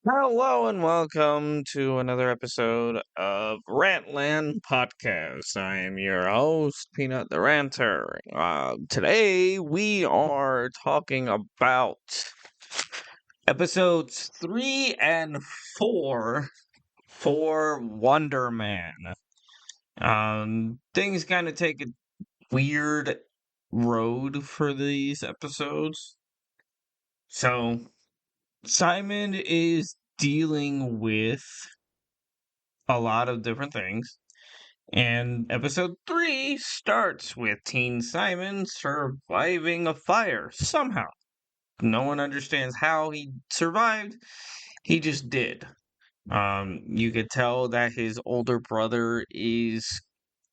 Hello and welcome to another episode of Rantland Podcast. I am your host, Peanut the Ranter. Today we are talking about episodes 3 and 4 for Wonder Man. Things kind of take a weird road for these episodes. So, Simon is dealing with a lot of different things. And episode 3 starts with Teen Simon surviving a fire somehow. No one understands how he survived. He just did. You could tell that his older brother is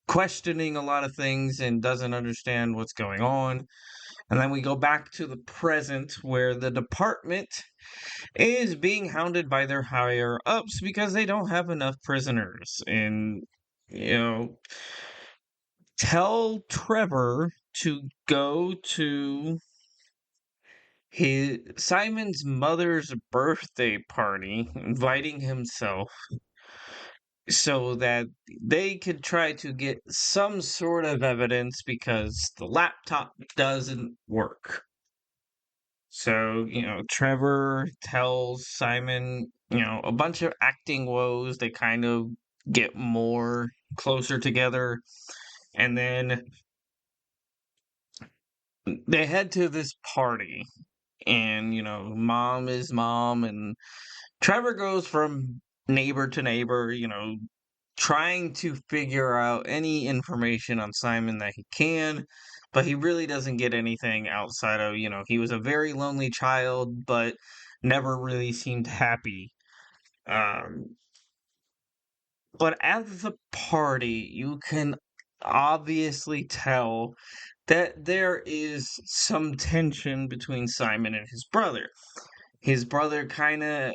questioning a lot of things and doesn't understand what's going on. And then we go back to the present where the department is being hounded by their higher ups because they don't have enough prisoners. And, you know, tell Trevor to go to his Simon's mother's birthday party, inviting himself so that they could try to get some sort of evidence because the laptop doesn't work. So, Trevor tells Simon, a bunch of acting woes. They kind of get more closer together. And then they head to this party. And, mom is mom. And Trevor goes from neighbor to neighbor, trying to figure out any information on Simon that he can, but he really doesn't get anything outside of, he was a very lonely child, but never really seemed happy. Um, but at the party, you can obviously tell that there is some tension between Simon and his brother. His brother kind of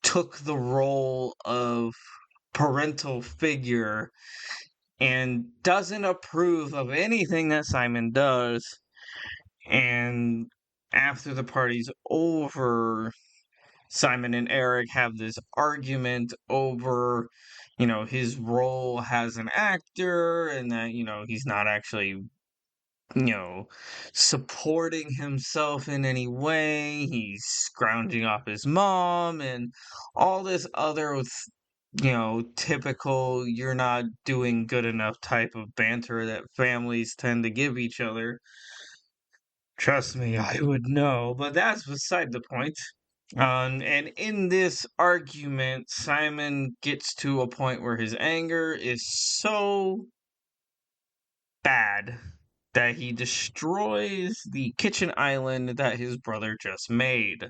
took the role of parental figure and doesn't approve of anything that Simon does. And after the party's over, Simon and Eric have this argument over, his role as an actor and that, he's not actually, supporting himself in any way. He's scrounging off his mom and all this other typical you're not doing good enough type of banter that families tend to give each other. Trust me, I would know, but that's beside the point. And in this argument, Simon gets to a point where his anger is so bad that he destroys the kitchen island that his brother just made.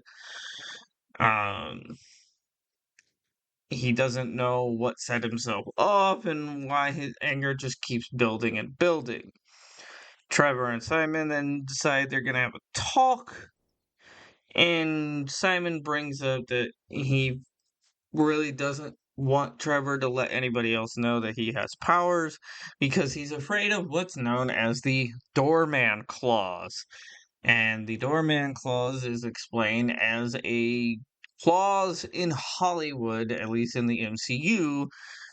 Um, he doesn't know what set himself off and why his anger just keeps building and building. Trevor and Simon then decide they're going to have a talk, and Simon brings up that he really doesn't want Trevor to let anybody else know that he has powers because he's afraid of what's known as the doorman clause. And the doorman clause is explained as a clause in Hollywood, at least in the MCU,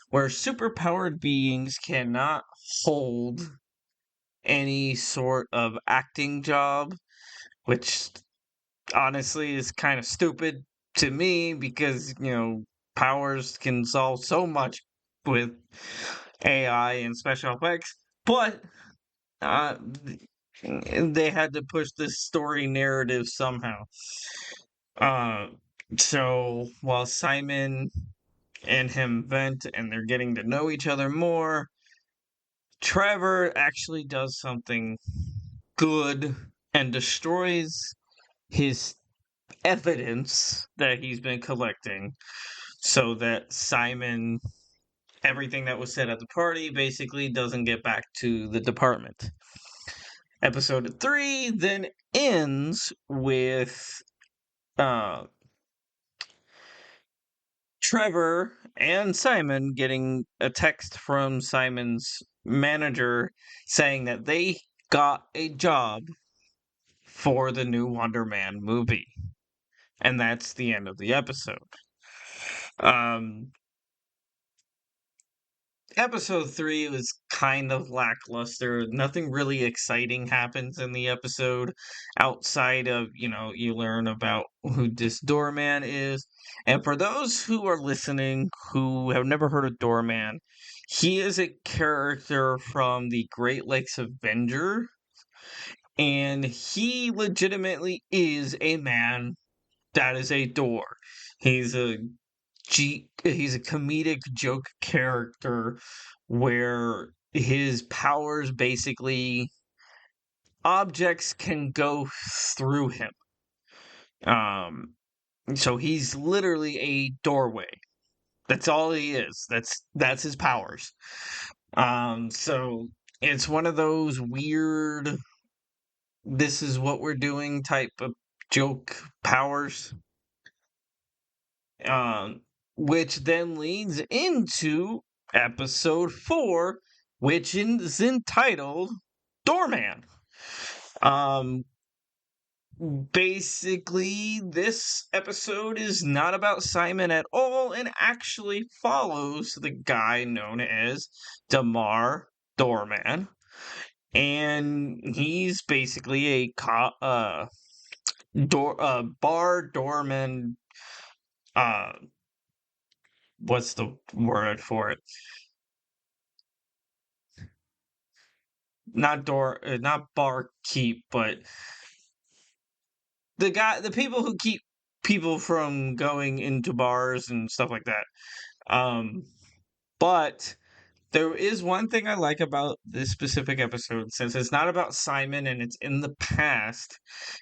where superpowered beings cannot hold any sort of acting job, which honestly is kind of stupid to me because, powers can solve so much with AI and special effects, but uh, they had to push this story narrative somehow. Uh, so while Simon and him vent and they're getting to know each other more, Trevor actually does something good and destroys his evidence that he's been collecting so that Simon, everything that was said at the party, basically doesn't get back to the department. Episode 3 then ends with uh, Trevor and Simon getting a text from Simon's manager saying that they got a job for the new Wonder Man movie. And that's the end of the episode. Um, Episode 3 was kind of lackluster. Nothing really exciting happens in the episode outside of, you learn about who this doorman is. And for those who are listening who have never heard of Doorman, he is a character from the Great Lakes Avenger, and he legitimately is a man that is a door. He's a he's a comedic joke character where his powers basically objects can go through him. Um so he's literally a doorway. That's all he is. That's his powers. So it's one of those weird this is what we're doing type of joke powers. Um, which then leads into episode 4, which is entitled Doorman. Um, Basically, this episode is not about Simon at all and actually follows the guy known as Damar Doorman. And he's basically a bar doorman. Uh, what's the word for it? Not barkeep, but the people who keep people from going into bars and stuff like that. Um, but there is one thing I like about this specific episode, since it's not about Simon and it's in the past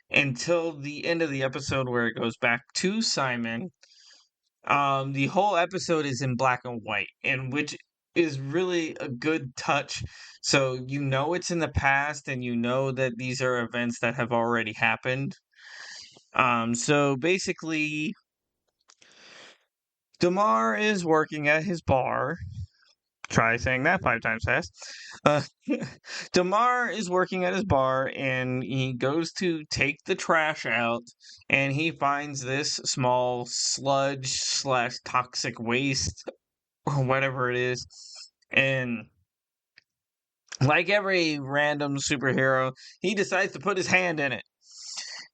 until the end of the episode where it goes back to Simon. The whole episode is in black and white, and which is really a good touch. So you know it's in the past, and you know that these are events that have already happened. So basically, Damar is working at his bar. Try saying that 5 times fast. Uh, Damar is working at his bar, and he goes to take the trash out, and he finds this small sludge slash toxic waste or whatever it is. And like every random superhero, he decides to put his hand in it.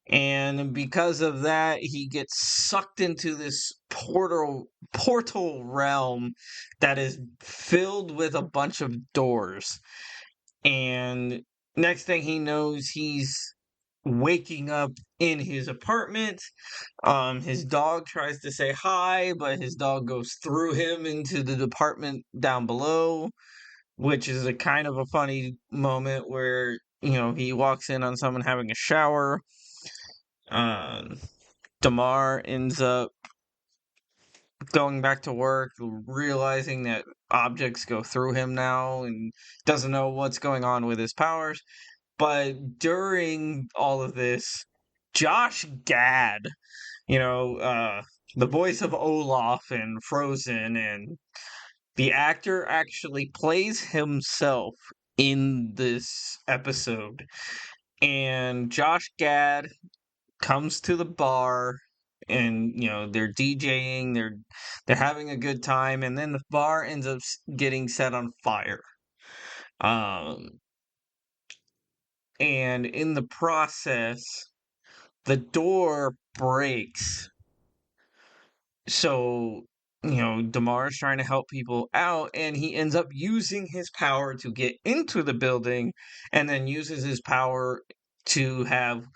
And because of that, he gets sucked into this portal realm that is filled with a bunch of doors. And next thing he knows, he's waking up in his apartment. His dog tries to say hi, but his dog goes through him into the department down below, which is a kind of a funny moment where, he walks in on someone having a shower. Um, Damar ends up going back to work, realizing that objects go through him now and doesn't know what's going on with his powers. But during all of this, Josh Gad, the voice of Olaf in Frozen, and the actor actually plays himself in this episode. And Josh Gad comes to the bar, and they're DJing, they're having a good time, and then the bar ends up getting set on fire. Um and in the process, the door breaks. So, Damar's trying to help people out, and he ends up using his power to get into the building, and then uses his power to have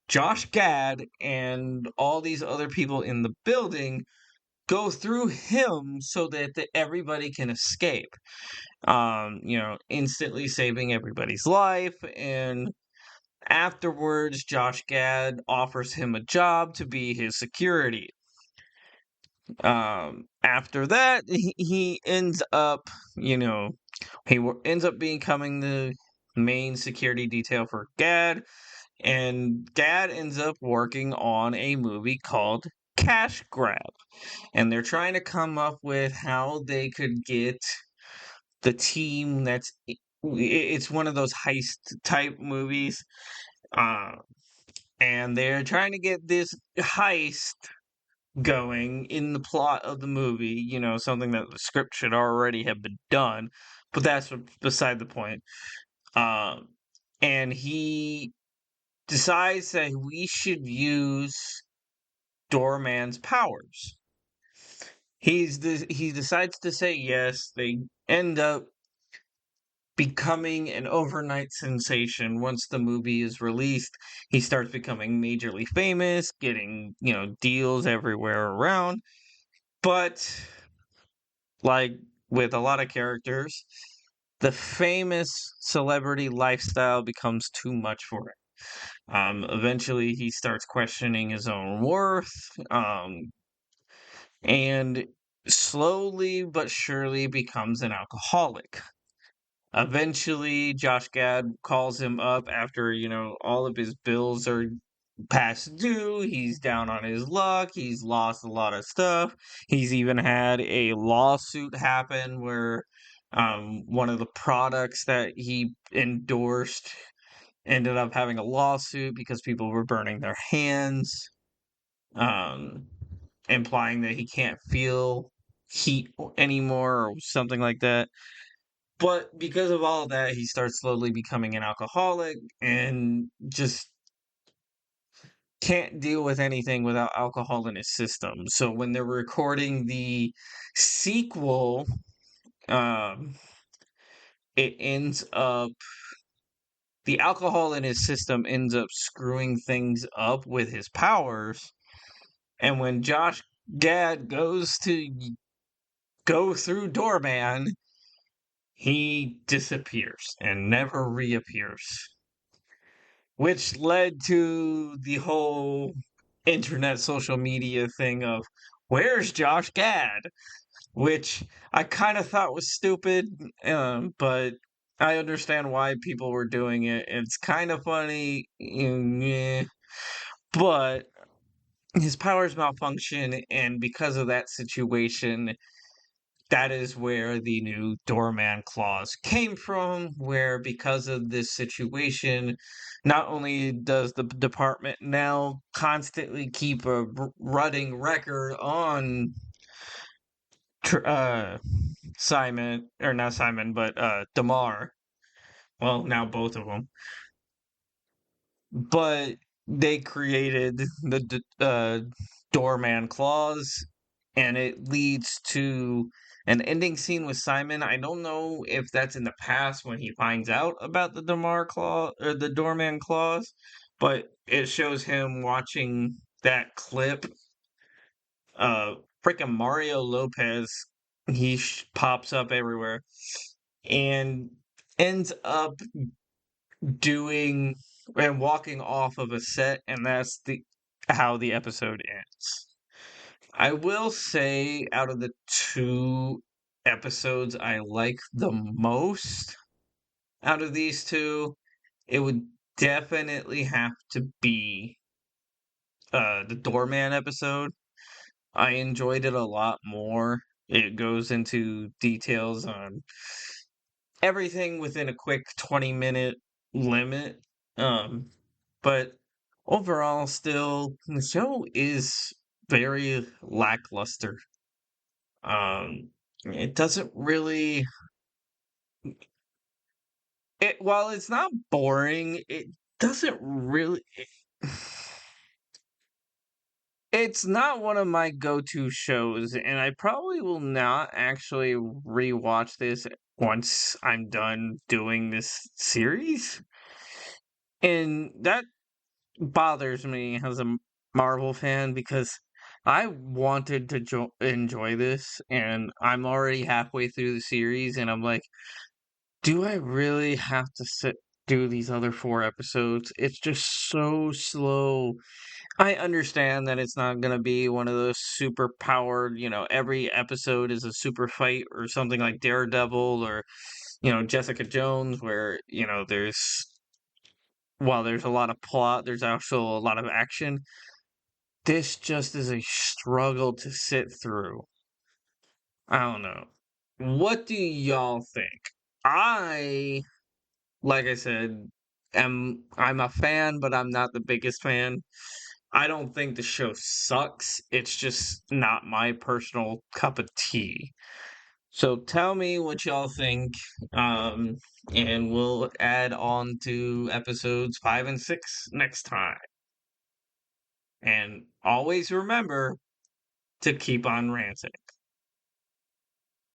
Josh Gad and all these other people in the building go through him so that everybody can escape. Instantly saving everybody's life. And afterwards, Josh Gad offers him a job to be his security. After that, he ends up, ends up becoming the main security detail for Gad, and Gad ends up working on a movie called Cash Grab, and they're trying to come up with how they could get the team it's one of those heist type movies, uh, and they're trying to get this heist going in the plot of the movie, something that the script should already have been done, but that's beside the point. Um, and he decides that we should use Doorman's powers. He decides to say yes. They end up becoming an overnight sensation once the movie is released. He starts becoming majorly famous, getting, deals everywhere around. But like with a lot of characters, the famous celebrity lifestyle becomes too much for him. Eventually, he starts questioning his own worth, and slowly but surely becomes an alcoholic. Eventually, Josh Gad calls him up after, all of his bills are past due. He's down on his luck. He's lost a lot of stuff. He's even had a lawsuit happen where one of the products that he endorsed ended up having a lawsuit because people were burning their hands, um, implying that he can't feel heat anymore or something like that. But because of all of that, he starts slowly becoming an alcoholic and just can't deal with anything without alcohol in his system. So when they're recording the sequel, um, it ends up the alcohol in his system ends up screwing things up with his powers. And when Josh Gad goes to go through Doorman, he disappears and never reappears, which led to the whole internet social media thing of where's Josh Gad, which I kind of thought was stupid, but I understand why people were doing it. It's kind of funny, but his powers malfunction, and because of that situation, that is where the new doorman clause came from, where because of this situation, not only does the department now constantly keep a running record on Simon, or not Simon, but Damar. Well, now both of them. But they created the doorman clause, and it leads to an ending scene with Simon. I don't know if that's in the past when he finds out about the Damar clause or the doorman clause, but it shows him watching that clip. Freaking Mario Lopez, he pops up everywhere and ends up doing and walking off of a set, and that's the how the episode ends. I will say out of the two episodes I like the most out of these two, it would definitely have to be the Doorman episode. I enjoyed it a lot more. It goes into details on everything within a quick 20-minute limit. Um, but overall, still, the show is very lackluster. It doesn't really. While it's not boring, it doesn't really. It's not one of my go-to shows, and I probably will not actually rewatch this once I'm done doing this series. And that bothers me as a Marvel fan because I wanted to enjoy this, and I'm already halfway through the series, and I'm like, do I really have to sit do these other 4 episodes? It's just so slow. I understand that it's not gonna be one of those super powered, every episode is a super fight or something like Daredevil or, Jessica Jones, where, while there's a lot of plot, there's also a lot of action. This just is a struggle to sit through. I don't know. What do y'all think? I, like I said, I'm a fan, but I'm not the biggest fan. I don't think the show sucks. It's just not my personal cup of tea. So tell me what y'all think, um, and we'll add on to episodes 5 and 6 next time. And always remember to keep on ranting.